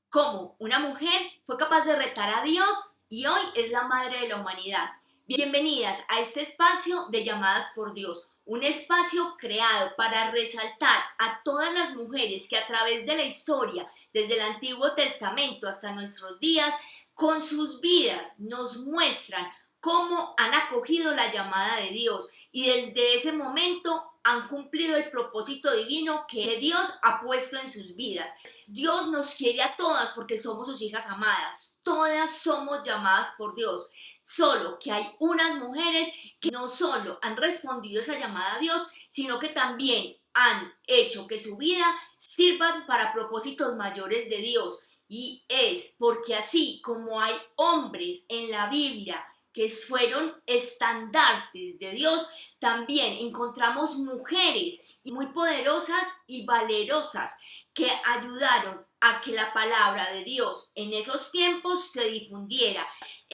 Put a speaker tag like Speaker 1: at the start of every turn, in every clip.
Speaker 1: cómo una mujer fue capaz de retar a Dios y hoy es la madre de la humanidad. Bienvenidas a este espacio de Llamadas por Dios, un espacio creado para resaltar a todas las mujeres que a través de la historia, desde el Antiguo Testamento hasta nuestros días, con sus vidas nos muestran cómo han acogido la llamada de Dios y desde ese momento han cumplido el propósito divino que Dios ha puesto en sus vidas. Dios nos quiere a todas porque somos sus hijas amadas, todas somos llamadas por Dios, solo que hay unas mujeres que no solo han respondido esa llamada a Dios, sino que también han hecho que su vida sirva para propósitos mayores de Dios. Y es porque así como hay hombres en la Biblia que fueron estandartes de Dios, también encontramos mujeres muy poderosas y valerosas que ayudaron a que la palabra de Dios en esos tiempos se difundiera.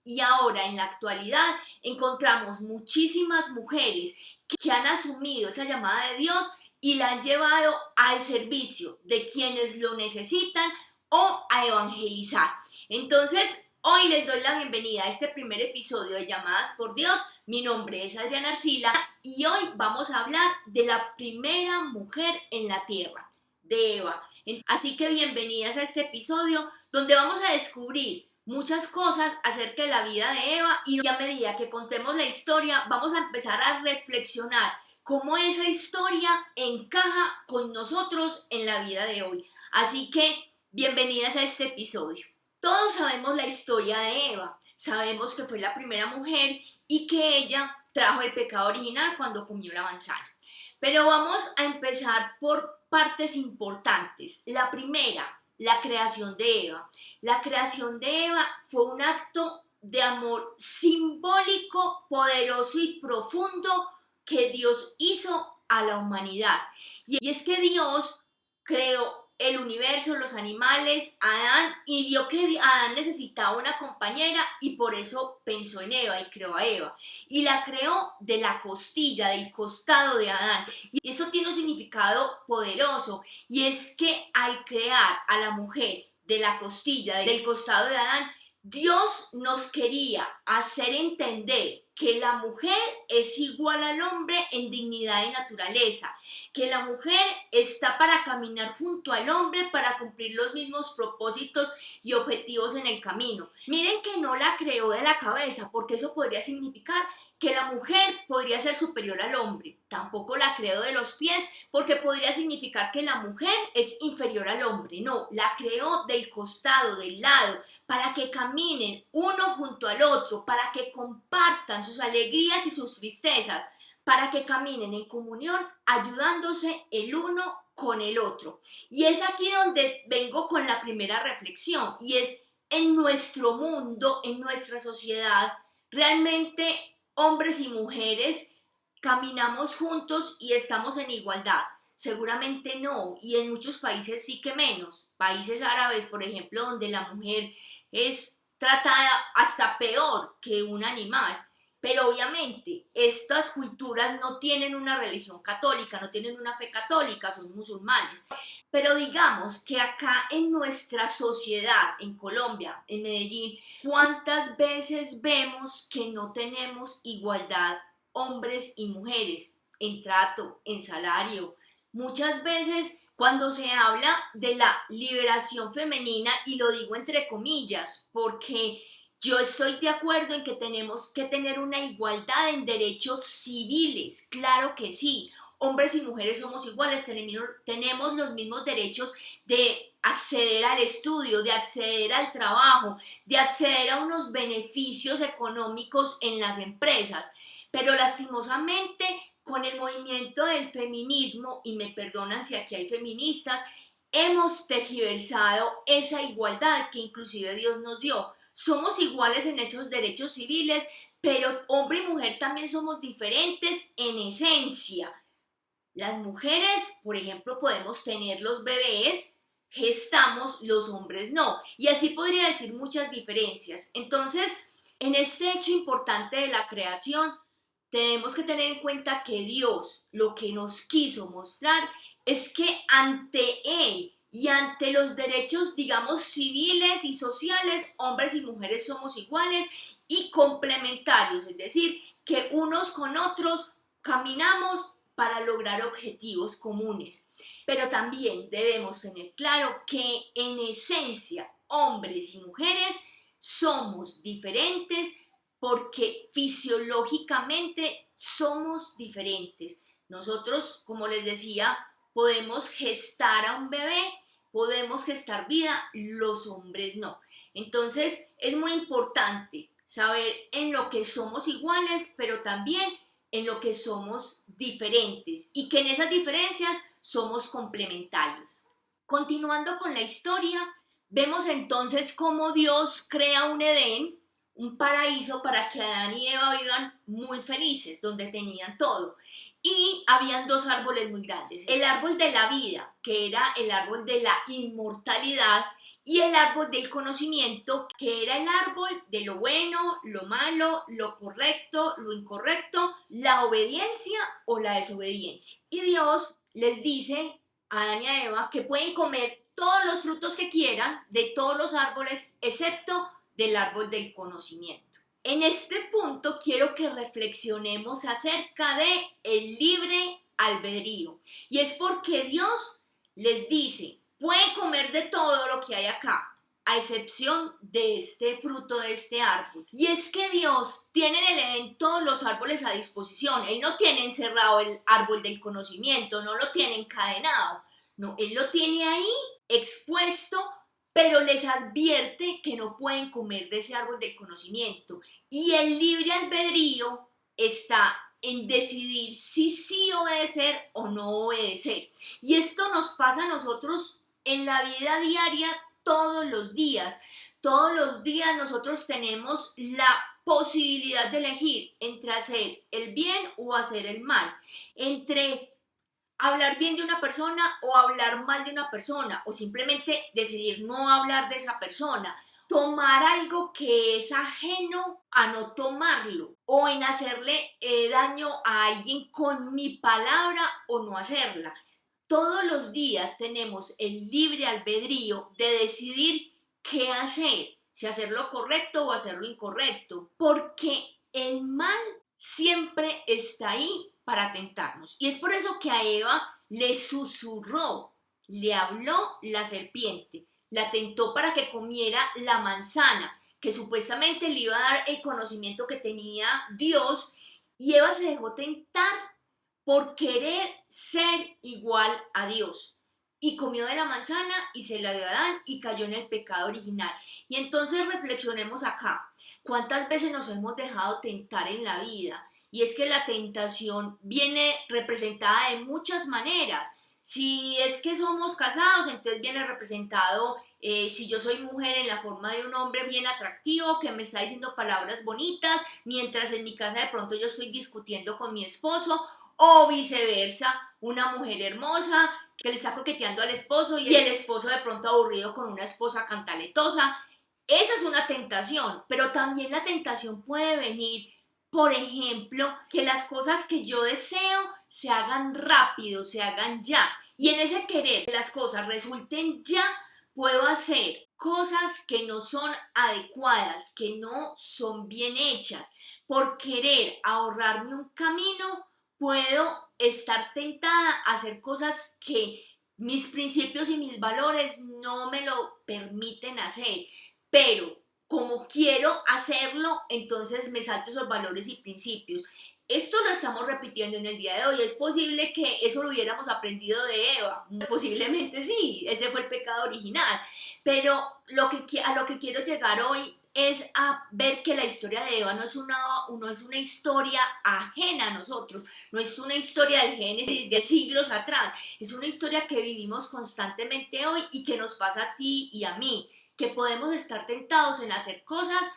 Speaker 1: Y ahora en la actualidad encontramos muchísimas mujeres que han asumido esa llamada de Dios y la han llevado al servicio de quienes lo necesitan o a evangelizar. Entonces, hoy les doy la bienvenida a este primer episodio de Llamadas por Dios. Mi nombre es Adriana Arcila y hoy vamos a hablar de la primera mujer en la tierra, de Eva. Así que bienvenidas a este episodio donde vamos a descubrir muchas cosas acerca de la vida de Eva y a medida que contemos la historia vamos a empezar a reflexionar cómo esa historia encaja con nosotros en la vida de hoy. Así que bienvenidas a este episodio. Todos sabemos la historia de Eva, sabemos que fue la primera mujer y que ella trajo el pecado original cuando comió la manzana. Pero vamos a empezar por partes importantes. La primera, la creación de Eva. La creación de Eva fue un acto de amor simbólico, poderoso y profundo que Dios hizo a la humanidad. Y es que Dios creó el universo, los animales, a Adán, y vio que Adán necesitaba una compañera y por eso pensó en Eva y creó a Eva. Y la creó de la costilla, del costado de Adán. Y eso tiene un significado poderoso y es que al crear a la mujer de la costilla, del costado de Adán, Dios nos quería hacer entender que la mujer es igual al hombre en dignidad y naturaleza, que la mujer está para caminar junto al hombre para cumplir los mismos propósitos y objetivos en el camino. Miren que no la creó de la cabeza, porque eso podría significar que la mujer podría ser superior al hombre. Tampoco la creó de los pies, porque podría significar que la mujer es inferior al hombre. No, la creó del costado, del lado, para que caminen uno junto al otro, para que compartan sus alegrías y sus tristezas, para que caminen en comunión, ayudándose el uno con el otro. Y es aquí donde vengo con la primera reflexión, y es en nuestro mundo, en nuestra sociedad, realmente hombres y mujeres caminamos juntos y estamos en igualdad. Seguramente no, y en muchos países sí que menos. Países árabes, por ejemplo, donde la mujer es tratada hasta peor que un animal. Pero obviamente estas culturas no tienen una religión católica, no tienen una fe católica, son musulmanes. Pero digamos que acá en nuestra sociedad, en Colombia, en Medellín, ¿cuántas veces vemos que no tenemos igualdad hombres y mujeres en trato, en salario? Muchas veces cuando se habla de la liberación femenina, y lo digo entre comillas, porque yo estoy de acuerdo en que tenemos que tener una igualdad en derechos civiles, claro que sí. Hombres y mujeres somos iguales, tenemos los mismos derechos de acceder al estudio, de acceder al trabajo, de acceder a unos beneficios económicos en las empresas. Pero lastimosamente, con el movimiento del feminismo, y me perdonan si aquí hay feministas, hemos tergiversado esa igualdad que inclusive Dios nos dio. Somos iguales en esos derechos civiles, pero hombre y mujer también somos diferentes en esencia. Las mujeres, por ejemplo, podemos tener los bebés, gestamos, los hombres no. Y así podría decir muchas diferencias. Entonces, en este hecho importante de la creación, tenemos que tener en cuenta que Dios lo que nos quiso mostrar es que ante Él y ante los derechos, digamos, civiles y sociales, hombres y mujeres somos iguales y complementarios, es decir, que unos con otros caminamos para lograr objetivos comunes. Pero también debemos tener claro que en esencia hombres y mujeres somos diferentes porque fisiológicamente somos diferentes. Nosotros, como les decía, podemos gestar a un bebé, podemos gestar vida, los hombres no. Entonces es muy importante saber en lo que somos iguales, pero también en lo que somos diferentes y que en esas diferencias somos complementarios. Continuando con la historia, vemos entonces cómo Dios crea un Edén, un paraíso para que Adán y Eva vivan muy felices, donde tenían todo. Y habían dos árboles muy grandes, el árbol de la vida, que era el árbol de la inmortalidad, y el árbol del conocimiento, que era el árbol de lo bueno, lo malo, lo correcto, lo incorrecto, la obediencia o la desobediencia. Y Dios les dice a Adán y a Eva que pueden comer todos los frutos que quieran de todos los árboles, excepto del árbol del conocimiento. En este punto quiero que reflexionemos acerca de el libre albedrío. Y es porque Dios les dice, pueden comer de todo lo que hay acá, a excepción de este fruto de este árbol. Y es que Dios tiene en el Edén todos los árboles a disposición. Él no tiene encerrado el árbol del conocimiento, no lo tiene encadenado. No, Él lo tiene ahí expuesto, pero les advierte que no pueden comer de ese árbol del conocimiento. Y el libre albedrío está en decidir si sí obedecer o no obedecer. Y esto nos pasa a nosotros en la vida diaria todos los días. Todos los días nosotros tenemos la posibilidad de elegir entre hacer el bien o hacer el mal, entre hablar bien de una persona o hablar mal de una persona, o simplemente decidir no hablar de esa persona, tomar algo que es ajeno a no tomarlo, o en hacerle daño a alguien con mi palabra o no hacerla. Todos los días tenemos el libre albedrío de decidir qué hacer, si hacer lo correcto o hacer lo incorrecto, porque el mal siempre está ahí para tentarnos. Y es por eso que a Eva le susurró, le habló la serpiente, la tentó para que comiera la manzana, que supuestamente le iba a dar el conocimiento que tenía Dios, y Eva se dejó tentar por querer ser igual a Dios. Y comió de la manzana y se la dio a Adán y cayó en el pecado original. Y entonces reflexionemos acá. ¿Cuántas veces nos hemos dejado tentar en la vida? Y es que la tentación viene representada de muchas maneras. Si es que somos casados, entonces viene representado, si yo soy mujer, en la forma de un hombre bien atractivo que me está diciendo palabras bonitas, mientras en mi casa de pronto yo estoy discutiendo con mi esposo, o viceversa, una mujer hermosa que le está coqueteando al esposo y el esposo de pronto aburrido con una esposa cantaletosa. Esa es una tentación, pero también la tentación puede venir, por ejemplo, que las cosas que yo deseo se hagan rápido, se hagan ya. Y en ese querer que las cosas resulten ya, puedo hacer cosas que no son adecuadas, que no son bien hechas. Por querer ahorrarme un camino, puedo estar tentada a hacer cosas que mis principios y mis valores no me lo permiten hacer. Pero como quiero hacerlo, entonces me salto esos valores y principios. Esto lo estamos repitiendo en el día de hoy. ¿Es posible que eso lo hubiéramos aprendido de Eva? Posiblemente sí, ese fue el pecado original. Pero a lo que quiero llegar hoy es a ver que la historia de Eva no es una historia ajena a nosotros, no es una historia del Génesis de siglos atrás, es una historia que vivimos constantemente hoy y que nos pasa a ti y a mí, que podemos estar tentados en hacer cosas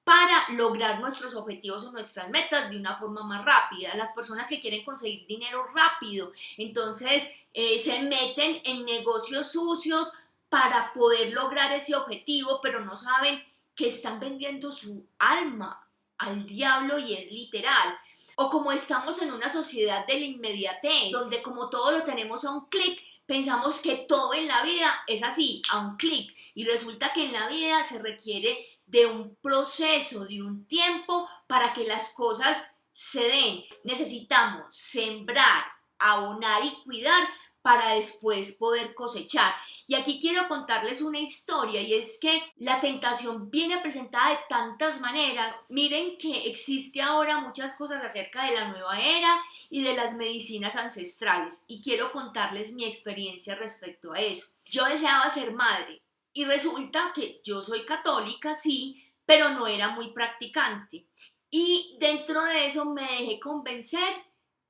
Speaker 1: para lograr nuestros objetivos o nuestras metas de una forma más rápida. Las personas que quieren conseguir dinero rápido, entonces se meten en negocios sucios para poder lograr ese objetivo, pero no saben que están vendiendo su alma al diablo, y es literal. O como estamos en una sociedad de la inmediatez, donde como todo lo tenemos a un clic, pensamos que todo en la vida es así, a un clic, y resulta que en la vida se requiere de un proceso, de un tiempo para que las cosas se den. Necesitamos sembrar, abonar y cuidar para después poder cosechar. Y aquí quiero contarles una historia, y es que la tentación viene presentada de tantas maneras. Miren que existe ahora muchas cosas acerca de la nueva era y de las medicinas ancestrales, y quiero contarles mi experiencia respecto a eso. Yo deseaba ser madre y resulta que yo soy católica, sí, pero no era muy practicante. Y dentro de eso me dejé convencer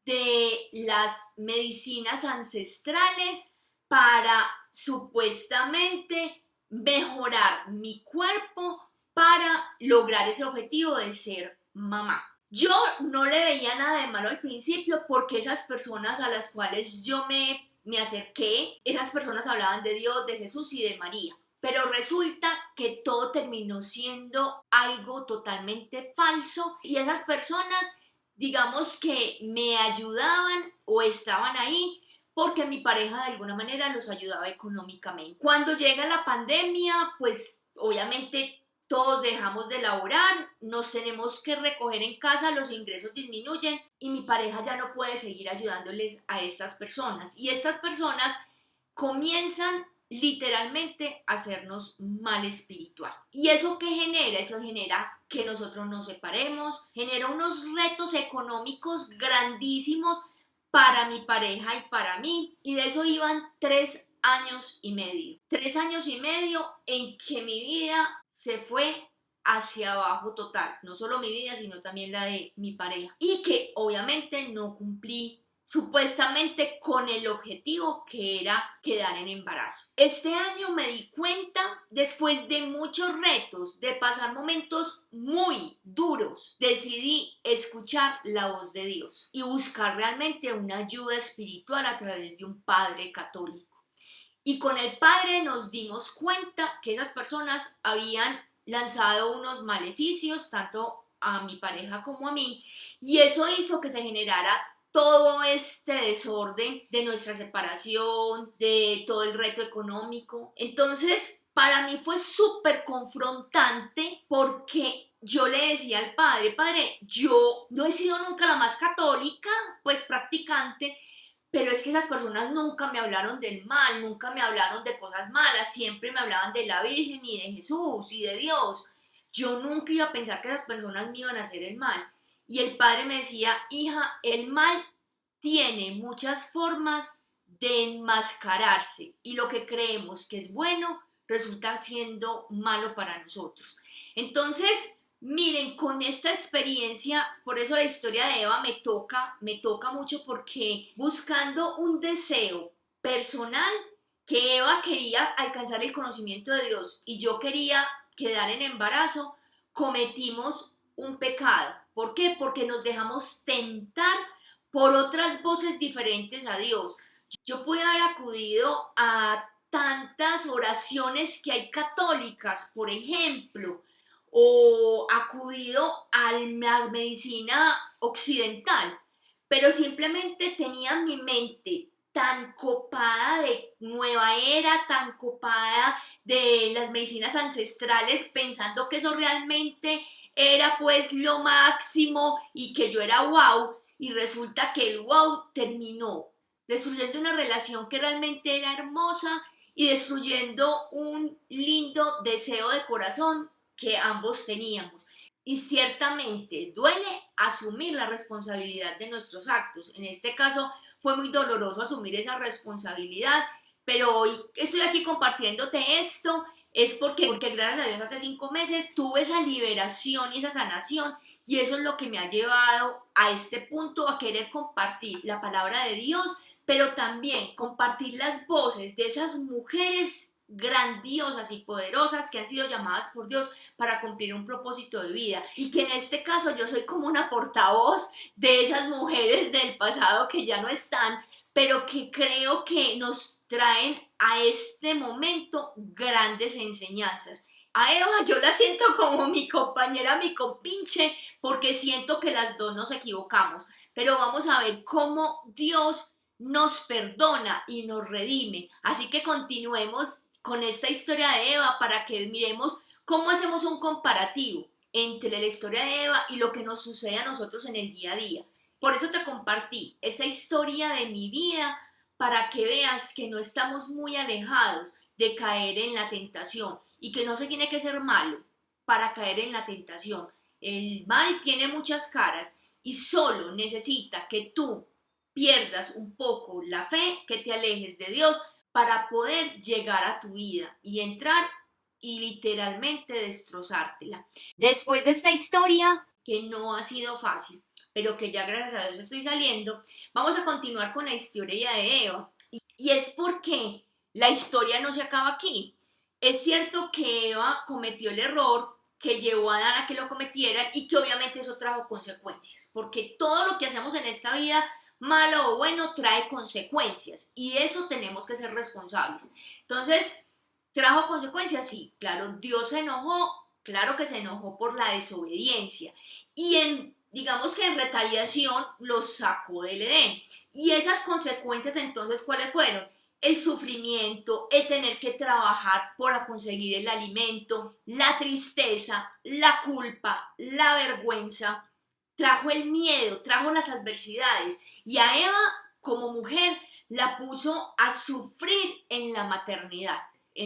Speaker 1: de las medicinas ancestrales para supuestamente mejorar mi cuerpo para lograr ese objetivo de ser mamá. Yo no le veía nada de malo al principio porque esas personas a las cuales yo me acerqué, esas personas hablaban de Dios, de Jesús y de María. Pero resulta que todo terminó siendo algo totalmente falso y esas personas, digamos que me ayudaban o estaban ahí porque mi pareja de alguna manera los ayudaba económicamente. Cuando llega la pandemia, pues obviamente todos dejamos de laborar, nos tenemos que recoger en casa, los ingresos disminuyen y mi pareja ya no puede seguir ayudándoles a estas personas. Y estas personas comienzan literalmente a hacernos mal espiritual. ¿Y eso qué genera? Eso genera que nosotros nos separemos, genera unos retos económicos grandísimos para mi pareja y para mí, y de eso iban 3 años y medio. 3 años y medio en que mi vida se fue hacia abajo total, no solo mi vida, sino también la de mi pareja, y que obviamente no cumplí supuestamente con el objetivo que era quedar en embarazo. Este año me di cuenta, después de muchos retos, de pasar momentos muy duros, decidí escuchar la voz de Dios y buscar realmente una ayuda espiritual a través de un padre católico. Y con el padre nos dimos cuenta que esas personas habían lanzado unos maleficios tanto a mi pareja como a mí, y eso hizo que se generara todo este desorden de nuestra separación, de todo el reto económico. Entonces, para mí fue súper confrontante porque yo le decía al padre, yo no he sido nunca la más católica, pues practicante, pero es que esas personas nunca me hablaron del mal, nunca me hablaron de cosas malas, siempre me hablaban de la Virgen y de Jesús y de Dios. Yo nunca iba a pensar que esas personas me iban a hacer el mal. Y el padre me decía, hija, el mal tiene muchas formas de enmascararse y lo que creemos que es bueno resulta siendo malo para nosotros. Entonces, miren, con esta experiencia, por eso la historia de Eva me toca mucho porque buscando un deseo personal que Eva quería alcanzar el conocimiento de Dios y yo quería quedar en embarazo, cometimos un pecado. ¿Por qué? Porque nos dejamos tentar por otras voces diferentes a Dios. Yo pude haber acudido a tantas oraciones que hay católicas, por ejemplo, o acudido a la medicina occidental, pero simplemente tenía mi mente tan copada de nueva era, tan copada de las medicinas ancestrales, pensando que eso realmente era pues lo máximo y que yo era wow, y resulta que el wow terminó destruyendo una relación que realmente era hermosa y destruyendo un lindo deseo de corazón que ambos teníamos. Y ciertamente duele asumir la responsabilidad de nuestros actos. En este caso fue muy doloroso asumir esa responsabilidad, pero hoy estoy aquí compartiéndote esto es porque gracias a Dios hace 5 meses tuve esa liberación y esa sanación, y eso es lo que me ha llevado a este punto, a querer compartir la palabra de Dios, pero también compartir las voces de esas mujeres grandiosas y poderosas que han sido llamadas por Dios para cumplir un propósito de vida, y que en este caso yo soy como una portavoz de esas mujeres del pasado que ya no están, pero que creo que nos traen a este momento grandes enseñanzas. A Eva yo la siento como mi compañera, mi compinche, porque siento que las dos nos equivocamos, pero vamos a ver cómo Dios nos perdona y nos redime. Así que continuemos con esta historia de Eva para que miremos cómo hacemos un comparativo entre la historia de Eva y lo que nos sucede a nosotros en el día a día. Por eso te compartí esa historia de mi vida para que veas que no estamos muy alejados de caer en la tentación y que no se tiene que ser malo para caer en la tentación. El mal tiene muchas caras y solo necesita que tú pierdas un poco la fe, que te alejes de Dios para poder llegar a tu vida y entrar y literalmente destrozártela. Después de esta historia, que no ha sido fácil, pero que ya gracias a Dios estoy saliendo, vamos a continuar con la historia de Eva. Y es porque la historia no se acaba aquí. Es cierto que Eva cometió el error que llevó a Adán a que lo cometieran y que obviamente eso trajo consecuencias, porque todo lo que hacemos en esta vida, malo o bueno, trae consecuencias y eso tenemos que ser responsables. Entonces, ¿trajo consecuencias? Sí, claro, Dios se enojó, claro que se enojó por la desobediencia y digamos que en retaliación los sacó del Edén. Y esas consecuencias entonces, ¿cuáles fueron? El sufrimiento, el tener que trabajar para conseguir el alimento, la tristeza, la culpa, la vergüenza, trajo el miedo, trajo las adversidades y a Eva como mujer la puso a sufrir en la maternidad.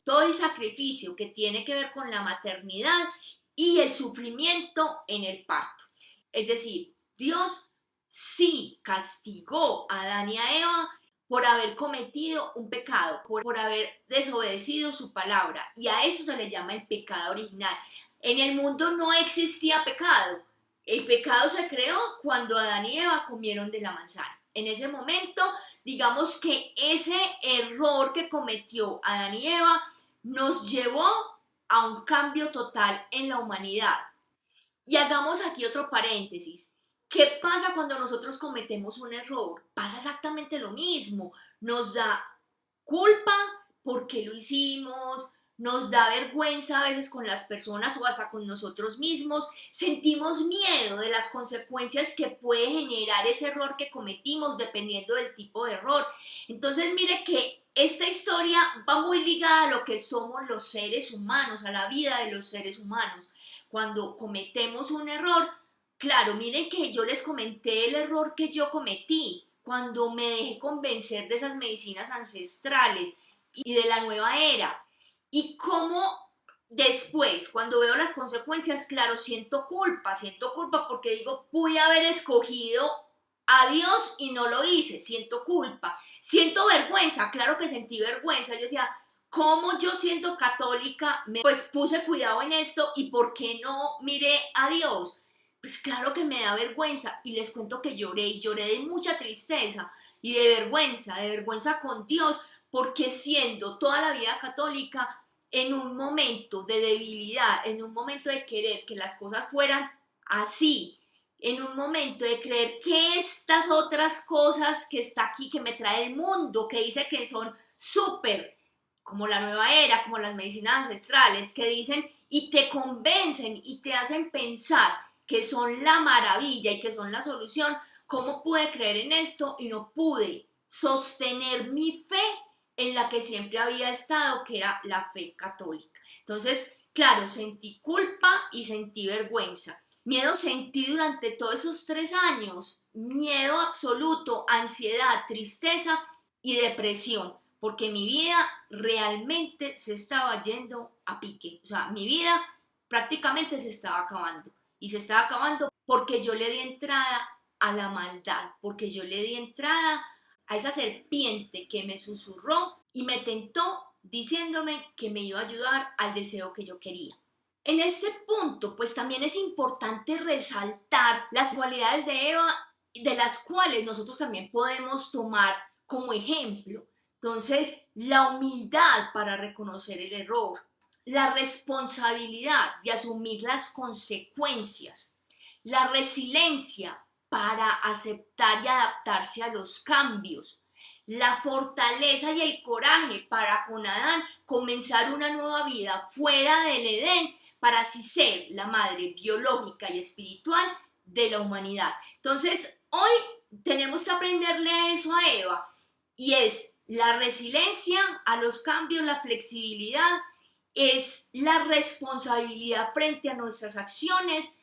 Speaker 1: Todo el sacrificio que tiene que ver con la maternidad y el sufrimiento en el parto. Es decir, Dios sí castigó a Adán y a Eva por haber cometido un pecado, por haber desobedecido su palabra, y a eso se le llama el pecado original. En el mundo no existía pecado. El pecado se creó cuando Adán y Eva comieron de la manzana. En ese momento, digamos que ese error que cometió Adán y Eva nos llevó a un cambio total en la humanidad. Y hagamos aquí otro paréntesis. ¿Qué pasa cuando nosotros cometemos un error? Pasa exactamente lo mismo. Nos da culpa porque lo hicimos, nos da vergüenza a veces con las personas o hasta con nosotros mismos, sentimos miedo de las consecuencias que puede generar ese error que cometimos dependiendo del tipo de error. Entonces mire que esta historia va muy ligada a lo que somos los seres humanos, a la vida de los seres humanos. Cuando cometemos un error, claro, miren que yo les comenté el error que yo cometí cuando me dejé convencer de esas medicinas ancestrales y de la nueva era. Y cómo después, cuando veo las consecuencias, claro, siento culpa porque digo, pude haber escogido a Dios y no lo hice, siento culpa, siento vergüenza, claro que sentí vergüenza, yo decía, ¿cómo yo siendo católica pues puse cuidado en esto y por qué no miré a Dios? Pues claro que me da vergüenza y les cuento que lloré y lloré de mucha tristeza y de vergüenza con Dios, porque siendo toda la vida católica, en un momento de debilidad, en un momento de querer que las cosas fueran así, en un momento de creer que estas otras cosas que está aquí, que me trae el mundo, que dice que son súper, como la nueva era, como las medicinas ancestrales, que dicen y te convencen y te hacen pensar que son la maravilla y que son la solución, ¿cómo pude creer en esto y no pude sostener mi fe en la que siempre había estado, que era la fe católica? Entonces, claro, sentí culpa y sentí vergüenza. Miedo sentí durante todos esos 3 años, miedo absoluto, ansiedad, tristeza y depresión, porque mi vida realmente se estaba yendo a pique. O sea, mi vida prácticamente se estaba acabando. Y se estaba acabando porque yo le di entrada a la maldad, porque yo le di entrada a esa serpiente que me susurró y me tentó diciéndome que me iba a ayudar al deseo que yo quería. En este punto, pues también es importante resaltar las cualidades de Eva, de las cuales nosotros también podemos tomar como ejemplo. Entonces, la humildad para reconocer el error, la responsabilidad de asumir las consecuencias, la resiliencia para aceptar y adaptarse a los cambios, la fortaleza y el coraje para con Adán comenzar una nueva vida fuera del Edén para así ser la madre biológica y espiritual de la humanidad. Entonces, hoy tenemos que aprenderle a eso a Eva y es la resiliencia a los cambios, la flexibilidad, es la responsabilidad frente a nuestras acciones,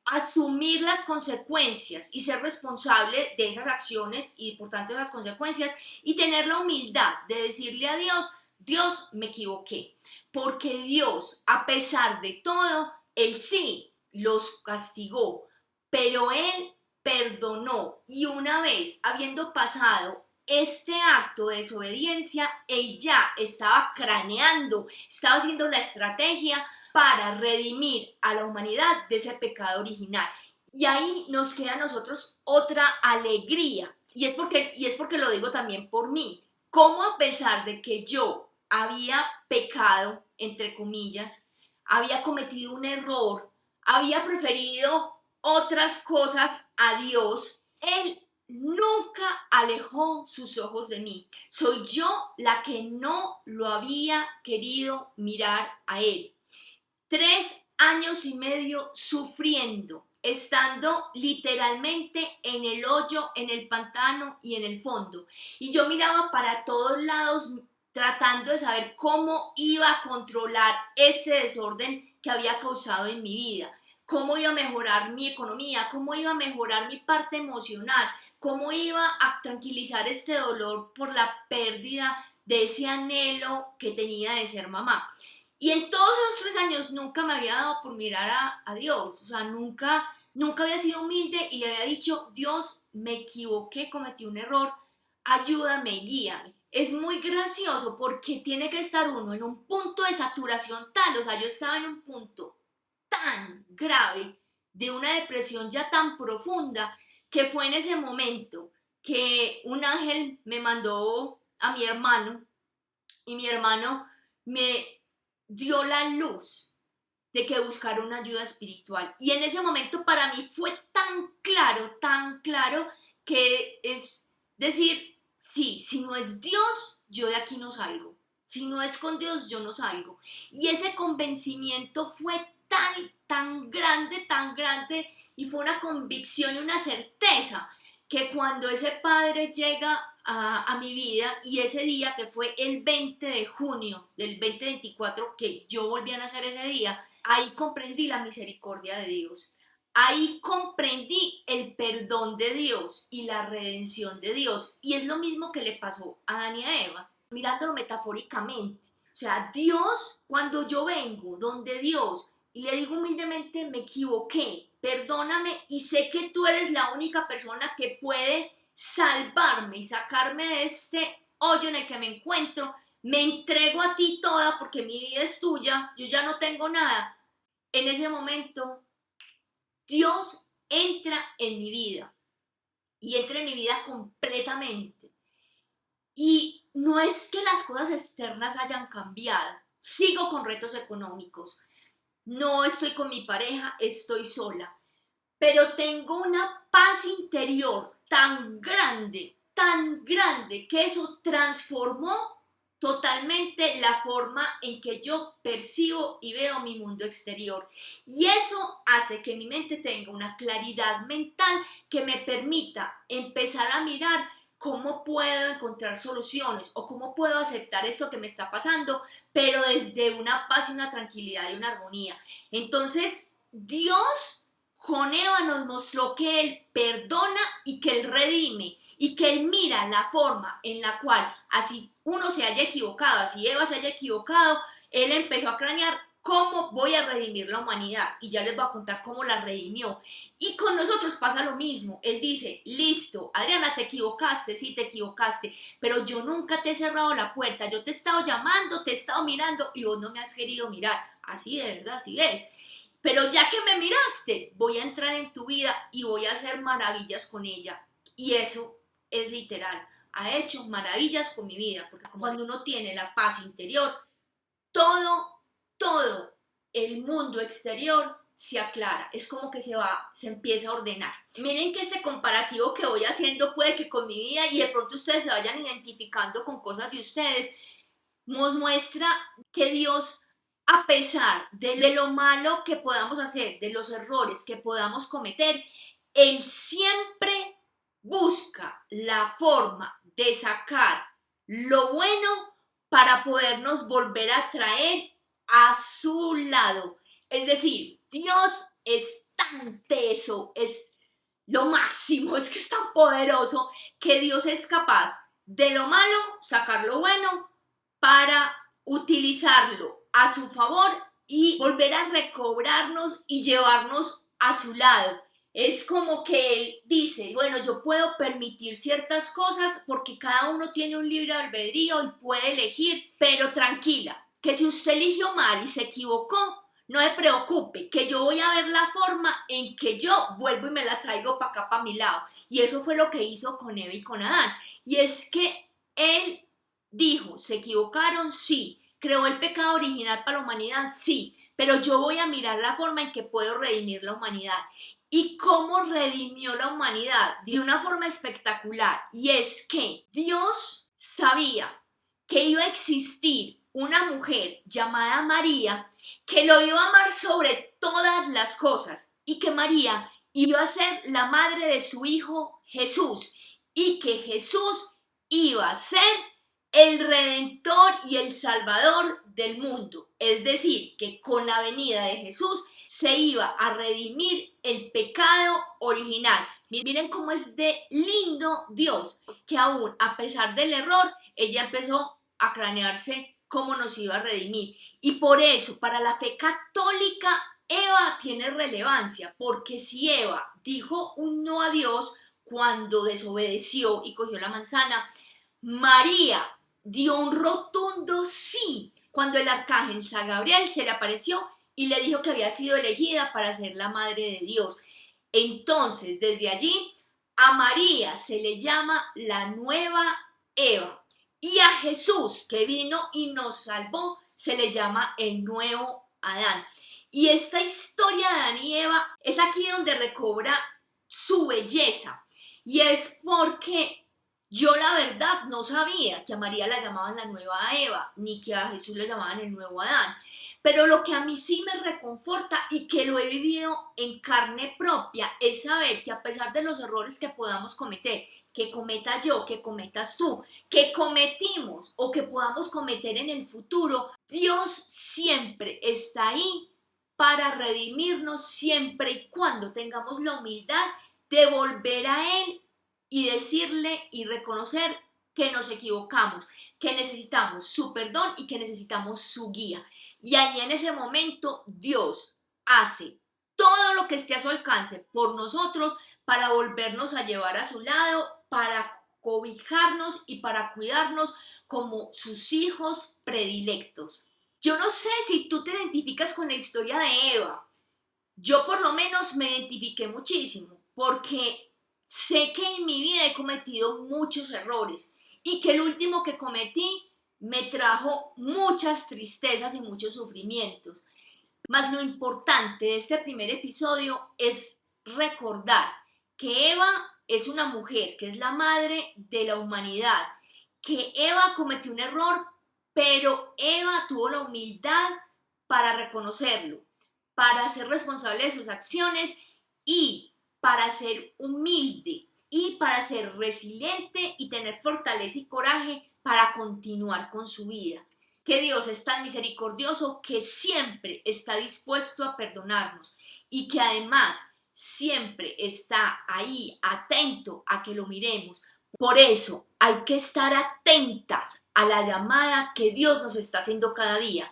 Speaker 1: asumir las consecuencias y ser responsable de esas acciones y por tanto de esas consecuencias, y tener la humildad de decirle a Dios, Dios, me equivoqué, porque Dios, a pesar de todo, Él sí los castigó, pero Él perdonó, y una vez habiendo pasado este acto de desobediencia, Él ya estaba craneando, estaba haciendo la estrategia para redimir a la humanidad de ese pecado original. Y ahí nos queda a nosotros otra alegría, y es porque lo digo también por mí, cómo a pesar de que yo había pecado, entre comillas, había cometido un error, había preferido otras cosas a Dios, Él nunca alejó sus ojos de mí. Soy yo la que no lo había querido mirar a Él. 3 años y medio sufriendo, estando literalmente en el hoyo, en el pantano y en el fondo. Y yo miraba para todos lados tratando de saber cómo iba a controlar este desorden que había causado en mi vida. Cómo iba a mejorar mi economía, cómo iba a mejorar mi parte emocional, cómo iba a tranquilizar este dolor por la pérdida de ese anhelo que tenía de ser mamá. Y en todos esos 3 años nunca me había dado por mirar a Dios, o sea, nunca había sido humilde y le había dicho, Dios, me equivoqué, cometí un error, ayúdame, guíame. Es muy gracioso porque tiene que estar uno en un punto de saturación tal, o sea, yo estaba en un punto tan grave de una depresión ya tan profunda que fue en ese momento que un ángel me mandó a mi hermano y mi hermano me dio la luz de que buscar una ayuda espiritual. Y en ese momento para mí fue tan claro, que es decir, sí, si no es Dios, yo de aquí no salgo. Si no es con Dios, yo no salgo. Y ese convencimiento fue tan grande, y fue una convicción y una certeza que cuando ese padre llega a mi vida, y ese día que fue el 20 de junio del 2024, que yo volví a nacer ese día, ahí comprendí la misericordia de Dios. Ahí comprendí el perdón de Dios y la redención de Dios. Y es lo mismo que le pasó a Adán y a Eva, mirándolo metafóricamente. O sea, Dios, cuando yo vengo donde Dios y le digo humildemente, me equivoqué, perdóname, y sé que tú eres la única persona que puede salvarme y sacarme de este hoyo en el que me encuentro, me entrego a ti toda porque mi vida es tuya, yo ya no tengo nada. En ese momento, Dios entra en mi vida y entra en mi vida completamente. Y no es que las cosas externas hayan cambiado, sigo con retos económicos, no estoy con mi pareja, estoy sola, pero tengo una paz interior tan grande, que eso transformó totalmente la forma en que yo percibo y veo mi mundo exterior. Y eso hace que mi mente tenga una claridad mental que me permita empezar a mirar cómo puedo encontrar soluciones o cómo puedo aceptar esto que me está pasando, pero desde una paz y una tranquilidad y una armonía. Entonces, Dios con Eva nos mostró que Él perdona y que Él redime y que Él mira la forma en la cual, así uno se haya equivocado, así Eva se haya equivocado, Él empezó a cranear cómo voy a redimir la humanidad, y ya les voy a contar cómo la redimió. Y con nosotros pasa lo mismo. Él dice, listo, Adriana, te equivocaste, sí te equivocaste, pero yo nunca te he cerrado la puerta, yo te he estado llamando, te he estado mirando y vos no me has querido mirar. Así de verdad, así es. Pero ya que me miraste, voy a entrar en tu vida y voy a hacer maravillas con ella. Y eso es literal, ha hecho maravillas con mi vida, porque cuando uno tiene la paz interior, todo el mundo exterior se aclara, es como que se empieza a ordenar. Miren que este comparativo que voy haciendo puede que con mi vida, y de pronto ustedes se vayan identificando con cosas de ustedes, nos muestra que Dios, a pesar de lo malo que podamos hacer, de los errores que podamos cometer, Él siempre busca la forma de sacar lo bueno para podernos volver a traer a su lado. Es decir, Dios es tan teso, es lo máximo, es que es tan poderoso que Dios es capaz de lo malo sacar lo bueno para utilizarlo a su favor y volver a recobrarnos y llevarnos a su lado. Es como que él dice, bueno, yo puedo permitir ciertas cosas porque cada uno tiene un libre albedrío y puede elegir, pero tranquila, que si usted eligió mal y se equivocó, no me preocupe, que yo voy a ver la forma en que yo vuelvo y me la traigo para acá, para mi lado. Y eso fue lo que hizo con Eva y con Adán. Y es que él dijo, ¿se equivocaron? Sí. ¿Creó el pecado original para la humanidad? Sí. Pero yo voy a mirar la forma en que puedo redimir la humanidad. ¿Y cómo redimió la humanidad? De una forma espectacular. Y es que Dios sabía que iba a existir una mujer llamada María que lo iba a amar sobre todas las cosas y que María iba a ser la madre de su hijo Jesús y que Jesús iba a ser el Redentor y el Salvador del mundo. Es decir, que con la venida de Jesús se iba a redimir el pecado original. Miren cómo es de lindo Dios, que aún a pesar del error, ella empezó a cranearse cómo nos iba a redimir. Y por eso, para la fe católica, Eva tiene relevancia, porque si Eva dijo un no a Dios cuando desobedeció y cogió la manzana, María dio un rotundo sí cuando el arcángel San Gabriel se le apareció y le dijo que había sido elegida para ser la madre de Dios. Entonces, desde allí, a María se le llama la nueva Eva. Y a Jesús, que vino y nos salvó, se le llama el nuevo Adán. Y esta historia de Adán y Eva es aquí donde recobra su belleza. Y es porque yo la verdad no sabía que a María la llamaban la nueva Eva, ni que a Jesús le llamaban el nuevo Adán. Pero lo que a mí sí me reconforta y que lo he vivido en carne propia es saber que a pesar de los errores que podamos cometer, que cometa yo, que cometas tú, que cometimos o que podamos cometer en el futuro, Dios siempre está ahí para redimirnos siempre y cuando tengamos la humildad de volver a Él y decirle y reconocer que nos equivocamos, que necesitamos su perdón y que necesitamos su guía. Y ahí en ese momento Dios hace todo lo que esté a su alcance por nosotros para volvernos a llevar a su lado, para cobijarnos y para cuidarnos como sus hijos predilectos. Yo no sé si tú te identificas con la historia de Eva. Yo por lo menos me identifiqué muchísimo porque sé que en mi vida he cometido muchos errores y que el último que cometí me trajo muchas tristezas y muchos sufrimientos. Mas lo importante de este primer episodio es recordar que Eva es una mujer, que es la madre de la humanidad, que Eva cometió un error, pero Eva tuvo la humildad para reconocerlo, para ser responsable de sus acciones y para ser humilde y para ser resiliente y tener fortaleza y coraje para continuar con su vida. Que Dios es tan misericordioso que siempre está dispuesto a perdonarnos y que además siempre está ahí atento a que lo miremos. Por eso hay que estar atentas a la llamada que Dios nos está haciendo cada día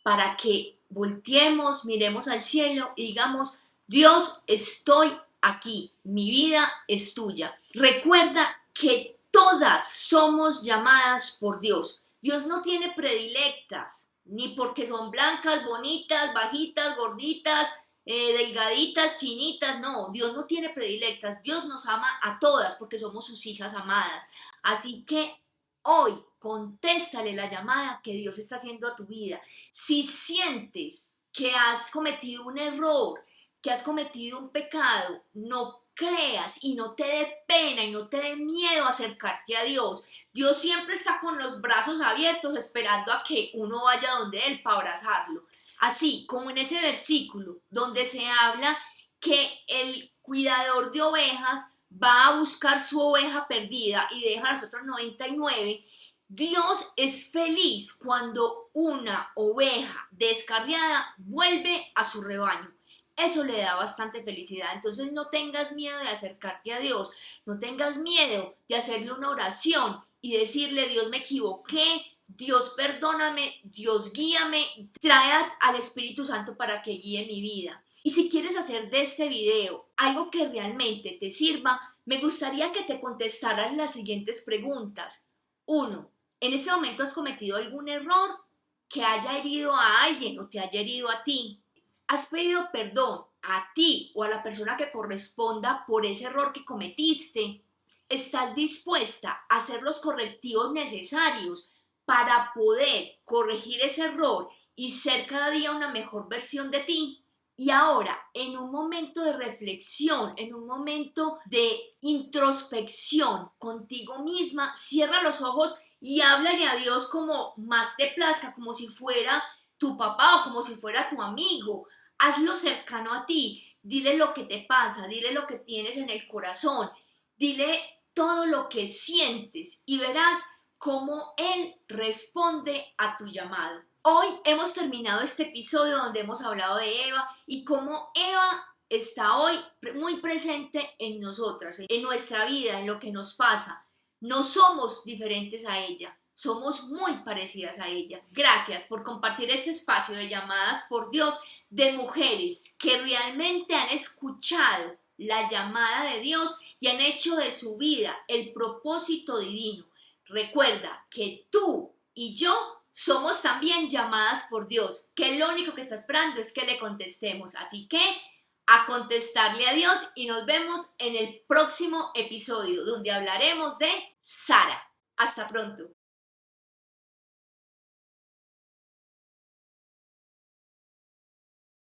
Speaker 1: para que volteemos, miremos al cielo y digamos, Dios, estoy aquí, mi vida es tuya. Recuerda que todas somos llamadas por Dios. Dios no tiene predilectas, ni porque son blancas, bonitas, bajitas, gorditas, delgaditas, chinitas. No, Dios no tiene predilectas. Dios nos ama a todas porque somos sus hijas amadas. Así que hoy contéstale la llamada que Dios está haciendo a tu vida. Si sientes que has cometido un error, que has cometido un pecado, no creas y no te dé pena y no te dé miedo acercarte a Dios. Dios siempre está con los brazos abiertos esperando a que uno vaya donde Él para abrazarlo. Así como en ese versículo donde se habla que el cuidador de ovejas va a buscar su oveja perdida y deja las otras 99, Dios es feliz cuando una oveja descarriada vuelve a su rebaño. Eso le da bastante felicidad. Entonces no tengas miedo de acercarte a Dios, no tengas miedo de hacerle una oración y decirle: Dios, me equivoqué, Dios perdóname, Dios guíame, trae al Espíritu Santo para que guíe mi vida. Y si quieres hacer de este video algo que realmente te sirva, me gustaría que te contestaras las siguientes preguntas. 1. ¿En este momento has cometido algún error que haya herido a alguien o te haya herido a ti? ¿Has pedido perdón a ti o a la persona que corresponda por ese error que cometiste? ¿Estás dispuesta a hacer los correctivos necesarios para poder corregir ese error y ser cada día una mejor versión de ti? Y ahora, en un momento de reflexión, en un momento de introspección contigo misma, cierra los ojos y háblale a Dios como más te plazca, como si fuera tu papá o como si fuera tu amigo. Hazlo cercano a ti, dile lo que te pasa, dile lo que tienes en el corazón, dile todo lo que sientes y verás cómo Él responde a tu llamado. Hoy hemos terminado este episodio donde hemos hablado de Eva y cómo Eva está hoy muy presente en nosotras, en nuestra vida, en lo que nos pasa. No somos diferentes a ella, somos muy parecidas a ella. Gracias por compartir este espacio de llamadas por Dios de mujeres que realmente han escuchado la llamada de Dios y han hecho de su vida el propósito divino. Recuerda que tú y yo somos también llamadas por Dios, que lo único que está esperando es que le contestemos. Así que a contestarle a Dios y nos vemos en el próximo episodio donde hablaremos de Sara. Hasta pronto.